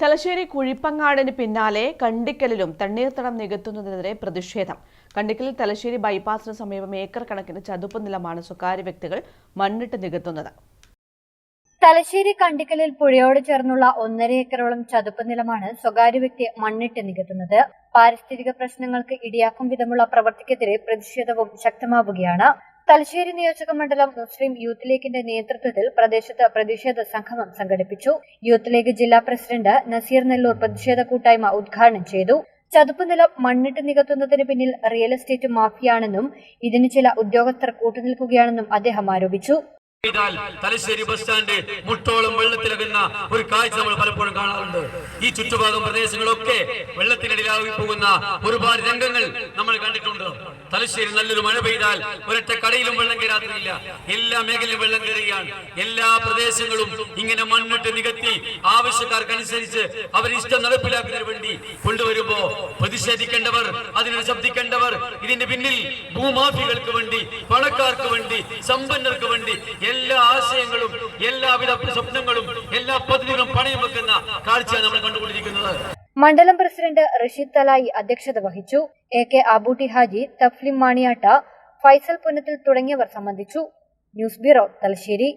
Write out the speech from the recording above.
തലശ്ശേരി കുഴിപ്പങ്ങാടിന് പിന്നാലെ കണ്ടിക്കലിലും തണ്ണീർത്തടം നികത്തുന്നതിനെതിരെ പ്രതിഷേധം. കണ്ടിക്കലിൽ തലശ്ശേരി ബൈപ്പാസിന് സമീപം ഏക്കർ കണക്കിന് ചതുപ്പ് നിലമാണ് സ്വകാര്യ വ്യക്തികൾ മണ്ണിട്ട് നികത്തുന്നത്. തലശ്ശേരി കണ്ടിക്കലിൽ പുഴയോട് ചേർന്നുള്ള 1.5 ഏക്കറോളം ചതുപ്പ് നിലമാണ് സ്വകാര്യ വ്യക്തി മണ്ണിട്ട് നികത്തുന്നത്. പാരിസ്ഥിതിക പ്രശ്നങ്ങൾക്ക് ഇടയാക്കും വിധമുള്ള പ്രവൃത്തിക്കെതിരെ പ്രതിഷേധവും ശക്തമാവുകയാണ്. തലശ്ശേരി നിയോജക മണ്ഡലം മുസ്ലിം യൂത്ത് ലീഗിന്റെ നേതൃത്വത്തിൽ പ്രദേശത്ത് പ്രതിഷേധ സംഗമം സംഘടിപ്പിച്ചു. യൂത്ത് ലീഗ് ജില്ലാ പ്രസിഡന്റ് നസീർ നെല്ലൂർ പ്രതിഷേധ കൂട്ടായ്മ ഉദ്ഘാടനം ചെയ്തു. ചതുപ്പ് നിലം മണ്ണിട്ട് നികത്തുന്നതിന് പിന്നിൽ റിയൽ എസ്റ്റേറ്റ് മാഫിയാണെന്നും ഇതിന് ചില ഉദ്യോഗസ്ഥർ കൂട്ടുനിൽക്കുകയാണെന്നും അദ്ദേഹം ആരോപിച്ചു. തലശ്ശേരി ബസ് സ്റ്റാൻഡ് മുട്ടോളം വെള്ളത്തിലകുന്ന ഒരു കാഴ്ച നമ്മൾ പലപ്പോഴും കാണാറുണ്ട്. ഈ ചുറ്റുഭാഗം പ്രദേശങ്ങളൊക്കെ വെള്ളത്തിനടിയിലായി പോകുന്ന ഒരുപാട് രംഗങ്ങൾ നമ്മൾ കണ്ടിട്ടുണ്ട്. തലശ്ശേരി നല്ലൊരു മഴ പെയ്താൽ ഒരൊറ്റ കടയിലും വെള്ളം കയറാത്തില്ല. എല്ലാ മേഖലയിലും വെള്ളം കയറുകയാണ്. എല്ലാ പ്രദേശങ്ങളും ഇങ്ങനെ മണ്ണിട്ട് നികത്തി ആവശ്യക്കാർക്കനുസരിച്ച് അവരിഷ്ടം നടപ്പിലാക്കുന്നതിന് വേണ്ടി കൊണ്ടുവരുമ്പോ പ്രതിഷേധിക്കേണ്ടവർ, അതിനെ ശബ്ദിക്കേണ്ടവർ, ഇതിന്റെ പിന്നിൽ ഭൂമാഫികൾക്ക് വേണ്ടി, പണക്കാർക്ക് വേണ്ടി, സമ്പന്നർക്ക് വേണ്ടി എല്ലാ ആശയങ്ങളും, എല്ലാവിധ സ്വപ്നങ്ങളും, എല്ലാ പദ്ധതികളും പണയം വെക്കുന്ന കാഴ്ചയാണ് നമ്മൾ കണ്ടുകൊണ്ടിരിക്കുന്നത്. മണ്ഡലം പ്രസിഡന്റ് റഷീദ് തലായി അധ്യക്ഷത വഹിച്ചു. AK അബൂട്ടി ഹാജി, തഫ്ലിം മാണിയാട്ട, ഫൈസൽ പുന്നത്തിൽ തുടങ്ങിയവർ സംബന്ധിച്ചു. News bureau, Thalassery.